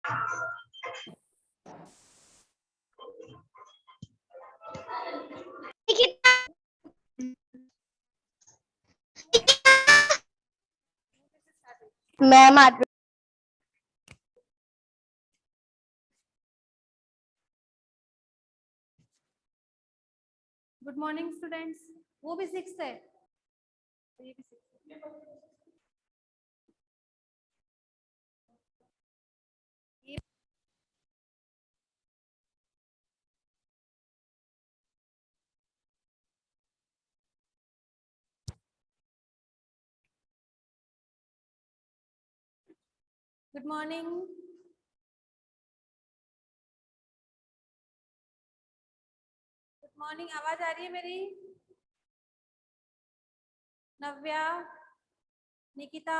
Ma'am good morning students. वो भी 6th है, ये भी 6th है। Good morning. गुड मॉर्निंग, आवाज आ रही है मेरी? नव्या, निकिता,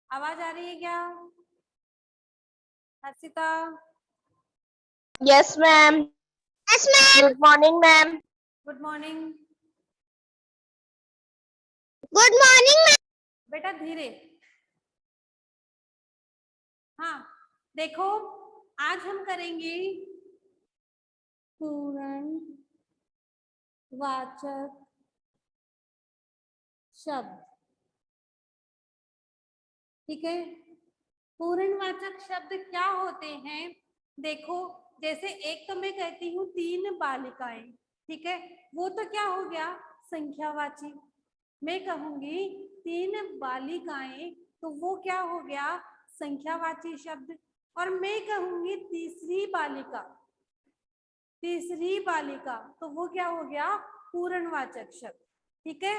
आवाज आ रही है क्या? Harshita? Yes ma'am. Yes ma'am. Good morning ma'am. Good morning. Good morning ma'am. बेटा धीरे। हाँ देखो, आज हम करेंगे पूर्ण वाचक शब्द। ठीक है, पूर्णवाचक शब्द क्या होते हैं? देखो, जैसे एक तो मैं कहती हूँ 3 बालिकाएं, ठीक है, वो तो क्या हो गया? संख्यावाची। मैं कहूंगी 3 बालिकाएं, तो वो क्या हो गया? संख्यावाची शब्द। और मैं कहूंगी तीसरी बालिका, तीसरी बालिका, तो वो क्या हो गया? पूर्णवाचक शब्द। ठीक है,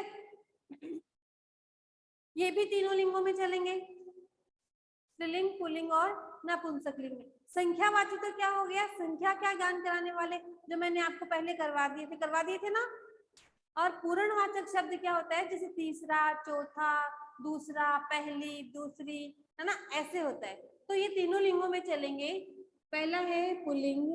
ये भी तीनों लिंगों में चलेंगे, स्त्रीलिंग, पुल्लिंग और नपुंसकलिंग में। संख्यावाची तो क्या हो गया? संख्या क्या ज्ञान कराने वाले, जो मैंने आपको पहले करवा दिए थे ना। और पूर्णवाचक शब्द क्या होता है? जैसे तीसरा, चौथा, दूसरा, पहली, दूसरी, है ना, ऐसे होता है। तो ये तीनों लिंगों में चलेंगे। पहला है पुल्लिंग,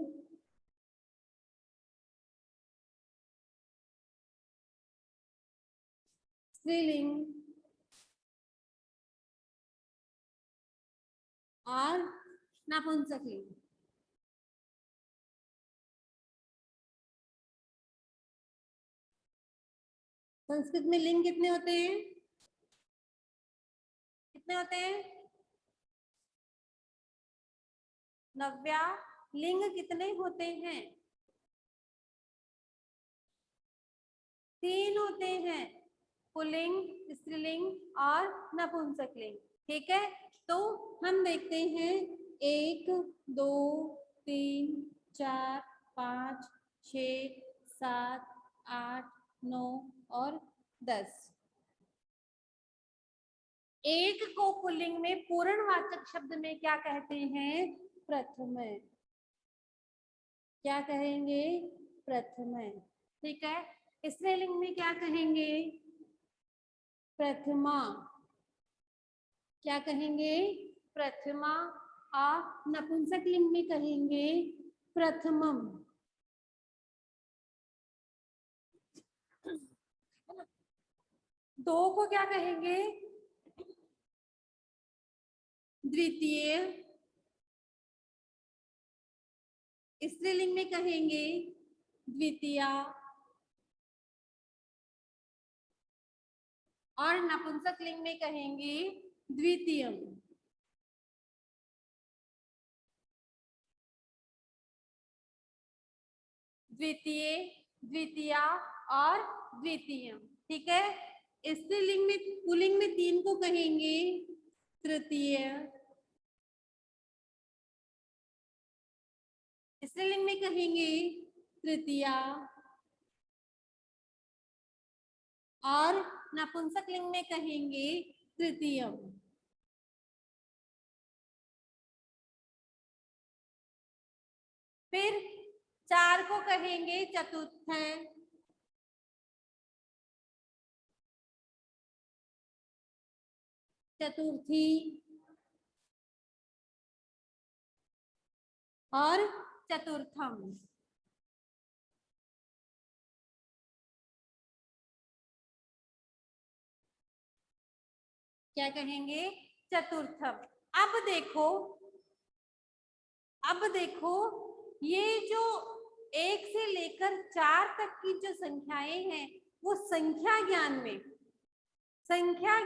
स्त्रीलिंग और नपुंसकलिंग। संस्कृत में लिंग कितने होते हैं? कितने होते हैं? नव्या, लिंग कितने होते हैं? 3 होते हैं, पुल्लिंग, स्त्रीलिंग और नपुंसकलिंग। ठीक है, तो हम देखते हैं 1 2 3 4 5 6 7 8 9 और 10। एक को पुल्लिंग में पूर्णवाचक शब्द में क्या कहते हैं? प्रथम। क्या कहेंगे? प्रथम। ठीक है, स्त्रीलिंग में क्या कहेंगे? प्रथमा। क्या कहेंगे? प्रथमा। और नपुंसकलिंग में कहेंगे प्रथमम। दो को क्या कहेंगे? द्वितीय। स्त्रीलिंग में कहेंगे द्वितीया। और नपुंसकलिंग में कहेंगे द्वितीयम। द्वितीय, द्वितीया और द्वितीयम। ठीक है, स्त्रीलिंग में, पुल्लिंग में 3 को कहेंगे तृतीय। स्त्रीलिंग में कहेंगे तृतीया। और नपुंसकलिंग में कहेंगे तृतीयम। फिर 4 को कहेंगे चतुर्थ, चतुर्थी और चतुर्थम। क्या कहेंगे? चतुर्थम। अब देखो, अब देखो ये जो 1 से लेकर 4 तक की जो संख्याएं हैं वो संख्या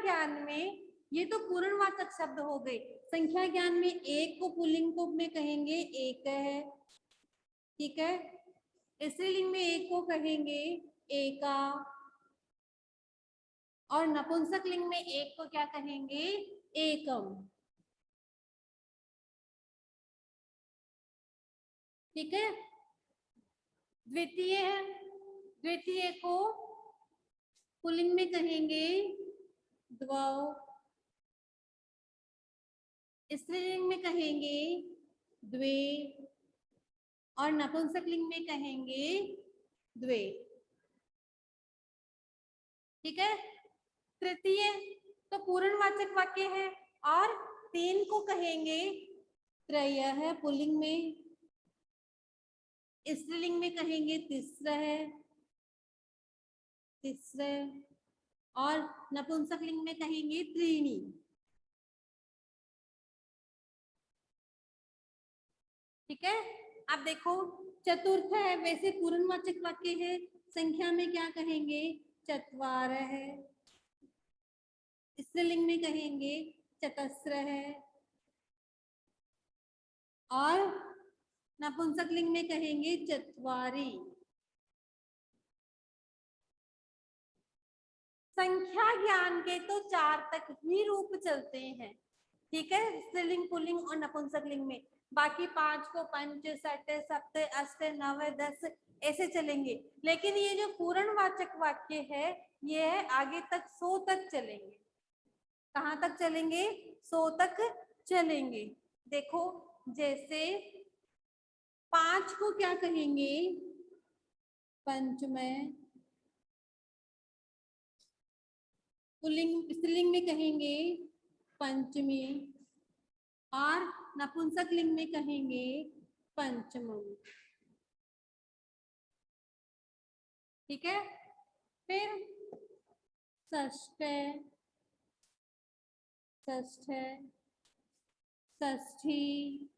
ज्ञान में ये तो पूर्णवाचक शब्द हो गए। संख्या ज्ञान में एक को पुल्लिंग को में कहेंगे एक है, ठीक है। स्त्रीलिंग में एक को कहेंगे एका, और नपुंसक लिंग में एक को क्या कहेंगे एकम, ठीक है। द्वितीय को पुल्लिंग में कहेंगे द्वौ, स्त्रीलिंग में कहेंगे द्वे, और नपुंसक लिंग में कहेंगे द्वे, ठीक है। तृतीय तो पूर्णवाचक वाक्य है, और 3 को कहेंगे त्रय है पुल्लिंग में, स्त्रीलिंग में कहेंगे तिस्र है, तिस्र, और नपुंसक लिंग में कहेंगे त्रीणी, ठीक है। अब देखो चतुर्थ है, वैसे पूर्णवाचक वाक्य है, संख्या में क्या कहेंगे चत्वार है, स्त्रीलिंग में कहेंगे चतस्र है, और नपुंसक लिंग में कहेंगे चत्वारी। संख्या ज्ञान के तो 4 तक ही रूप चलते हैं, ठीक है, स्त्रीलिंग पुल्लिंग और नपुंसक लिंग में। बाकी 5 को पंच सट सप्त अष्ट नव 10 ऐसे चलेंगे, लेकिन ये जो पूर्णवाचक वाक्य है ये है आगे तक 100 तक चलेंगे। कहाँ तक चलेंगे 100 तक चलेंगे। देखो जैसे 5 को क्या कहेंगे पंचमय, पुल्लिंग स्त्रीलिंग में कहेंगे पंचमी, और नपुंसक लिंग में कहेंगे पंचमम, ठीक है। फिर षष्ठ, षष्ठ, षष्ठी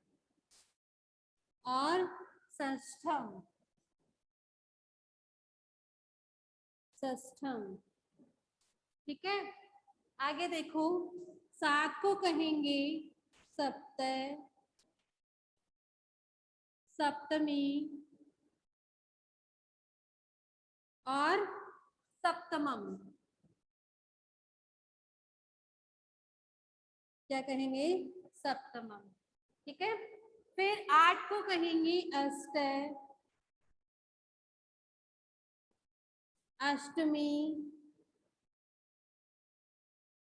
और षष्ठम, षष्ठम, ठीक है। आगे देखो 7 को कहेंगे सप्त, सप्तमी और सप्तमम, क्या कहेंगे सप्तमम, ठीक है। फिर 8 को कहेंगे अष्ट, अष्टमी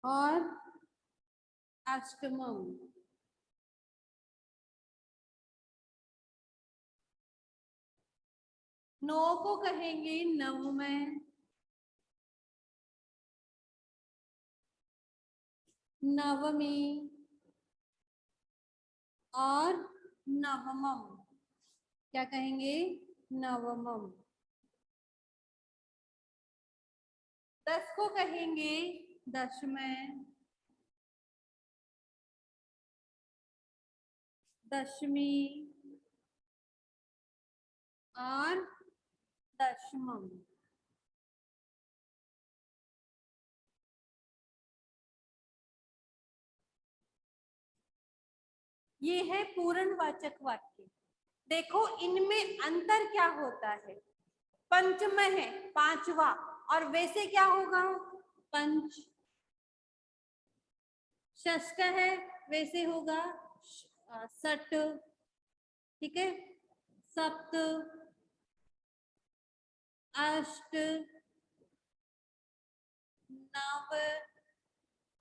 और अष्टमम, नौ को कहेंगे नवमय, नवमी और नवमम, क्या कहेंगे नवमम। 10 को कहेंगे दशमय, दशमी और दशमम, ये है पूर्णवाचक वाक्य। देखो इनमें अंतर क्या होता है, पंचम है 5वां, और वैसे क्या होगा पंच, षष्ठ है वैसे होगा सट, ठीक है, सप्त, अष्ट, नव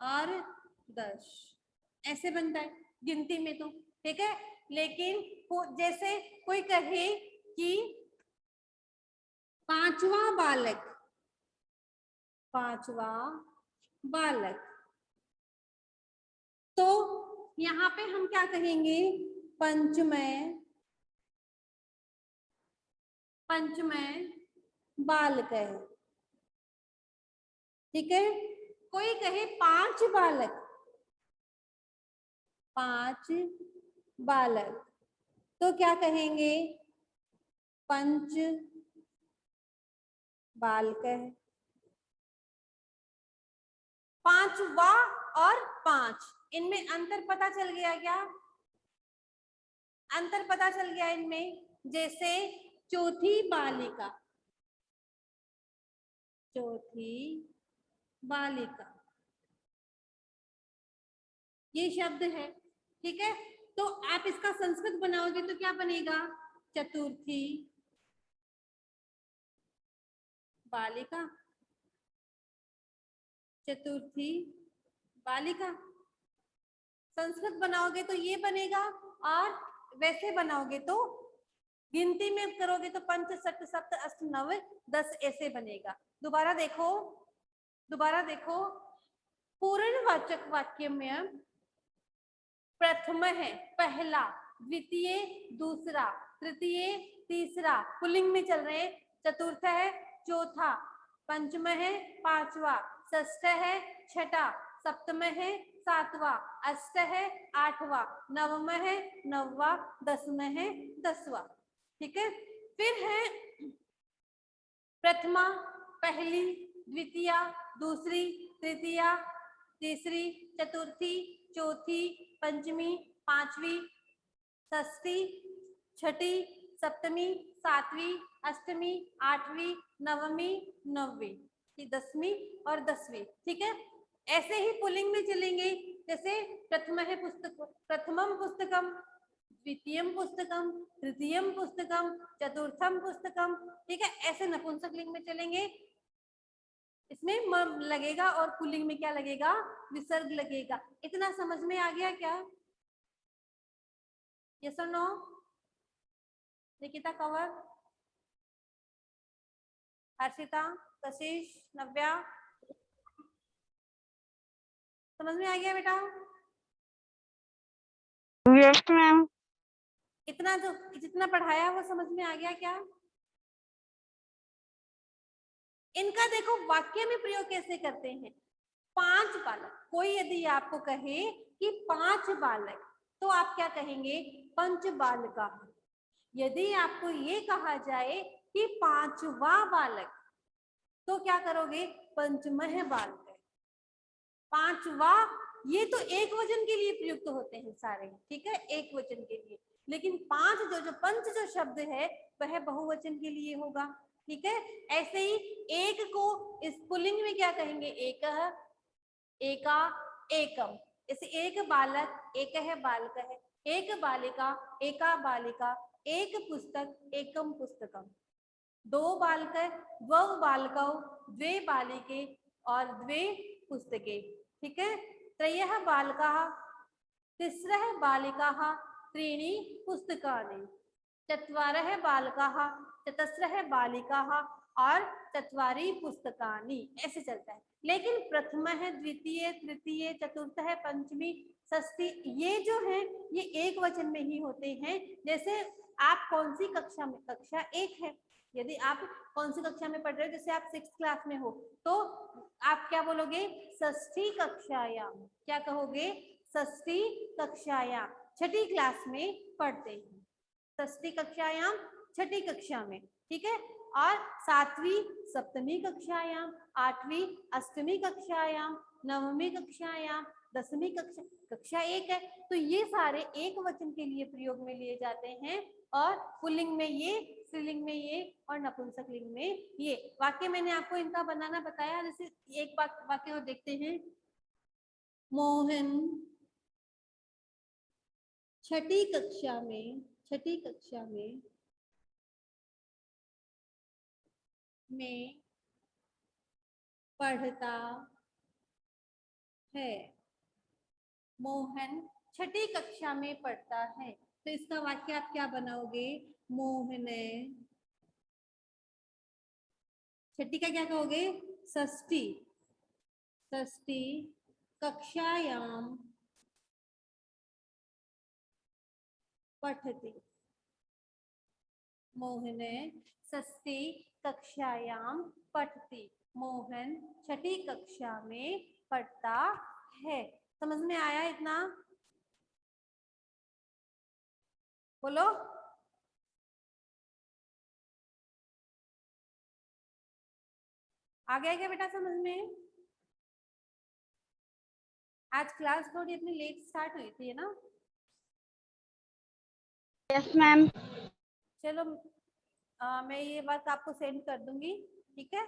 और 10 ऐसे बनता है गिनती में तो, ठीक है। लेकिन जैसे कोई कहे कि 5वां बालक, 5वां बालक, तो यहाँ पे हम क्या कहेंगे पंचमय, पंचमय बालक है, ठीक है। कोई कहे 5 बालक, 5 बालक, तो क्या कहेंगे? पंच बालकः। पांचवा और पांच, इनमें अंतर पता चल गया क्या? अंतर पता चल गया इनमें। जैसे चौथी बालिका, चौथी बालिका, ये शब्द है, ठीक है। तो आप इसका संस्कृत बनाओगे तो क्या बनेगा? चतुर्थी बालिका, चतुर्थी बालिका। संस्कृत बनाओगे तो ये बनेगा, और वैसे बनाओगे तो गिनती में करोगे तो पंच सप्त सप्त अष्ट नव 10 ऐसे बनेगा। दोबारा देखो, दोबारा देखो। पूर्णवाचक वाक्य में प्रथम है पहला, द्वितीय दूसरा, तृतीय तीसरा, पुल्लिंग में चल रहे। चतुर्थ है चौथा, पंचम है पांचवा, षष्ठ है छठा, सप्तम है सातवा, अष्ट है आठवा, नवम है नववा, दसम है दसवा, ठीक है। फिर है प्रथमा पहली, द्वितीया दूसरी, तृतीया तीसरी, चतुर्थी चौथी, पंचमी पांचवी, षष्ठी छठी, सप्तमी सातवीं, अष्टमी आठवीं, नवमी नौवीं, दसवीं और 10वीं, ठीक है। ऐसे ही पुल्लिंग में चलेंगे। जैसे प्रथम है पुस्तक, प्रथमम पुस्तकम, द्वितीयम पुस्तकम, तृतीयम पुस्तकम, चतुर्थम पुस्तकम, ठीक है। ऐसे नपुंसक लिंग में चलेंगे। इसमें म लगेगा और पुल्लिंग में क्या लगेगा? विसर्ग लगेगा। इतना समझ में आ गया क्या? यस और नो? निकिता कवर, हर्षिता, कशिश, नव्या, समझ में आ गया बेटा? Yes ma'am. इतना जो जितना पढ़ाया वो समझ में आ गया क्या? इनका देखो वाक्य में प्रयोग कैसे करते हैं। 5 बालक, कोई यदि आपको कहे कि 5 बालक, तो आप क्या कहेंगे? पंच बालिका। यदि आपको ये कहा जाए कि 5वां बालक, तो क्या करोगे? पंचमः बालक। 5वां, ये तो एक वचन के लिए प्रयुक्त होते हैं सारे, ठीक है, एक वचन के लिए। लेकिन 5 जो पंच जो शब्द है वह बहुवचन के लिए होगा, ठीक है। ऐसे ही एक को इस पुल्लिंग में क्या कहेंगे? एकः, एका, एकम। जैसे एक बालक, एक है बालक है, एक बालिका, एका बालिका, एक पुस्तक, एकम पुस्तकम। 2 बालक, द्वौ बालकौ, द्वे बालिके और द्वे पुस्तके, ठीक है। त्रयः बालकाः, तिस्रः बालिकाः, त्रीणि पुस्तकानि, चत्वारः बालकाः, चतस्रः बालिकाः और चत्वारि पुस्तकानि, ऐसे चलता है। लेकिन प्रथम है, द्वितीय, तृतीय, चतुर्थ है, पंचमी, षष्ठी, ये जो है ये एक वचन में ही होते हैं। जैसे आप कौन सी कक्षा में? कक्षा 1 है। यदि आप कौन सी कक्षा में पढ़ रहे हो, जैसे आप 6th क्लास में हो, तो आप क्या बोलोगे? षष्ठी कक्षायाम। क्या कहोगे? षष्ठी कक्षायाम। छठी क्लास में पढ़ते हैं, षष्ठी कक्षायाम, छठी कक्षा में, ठीक है। और 7वीं सप्तमी कक्षायाम, 8वीं अष्टमी कक्षायाम, 9वीं कक्षायाम, 10वीं कक्षा 1 है। तो ये सारे एक वचन के लिए प्रयोग में लिए जाते हैं, और पुल्लिंग में ये, स्त्रीलिंग में ये और नपुंसक लिंग में ये। वाक्य मैंने आपको इनका बनाना बताया। जैसे एक वाक्य और देखते हैं। मोहन छठी कक्षा में पढ़ता है। मोहन छठी कक्षा में पढ़ता है, तो इसका वाक्य आप क्या बनाओगे? मोहन, छठी का क्या कहोगे? षष्ठी, षष्ठी कक्षायाम पठति। मोहन षष्ठी कक्षायाम पठति। मोहन छठी कक्षा में पढ़ता है। समझ में आया इतना? बोलो। आ गया क्या बेटा समझ में? आज क्लास थोड़ी अपनी लेट स्टार्ट हुई थी, है ना? Yes ma'am. चलो मैं ये बात आपको सेंड कर दूंगी, ठीक है?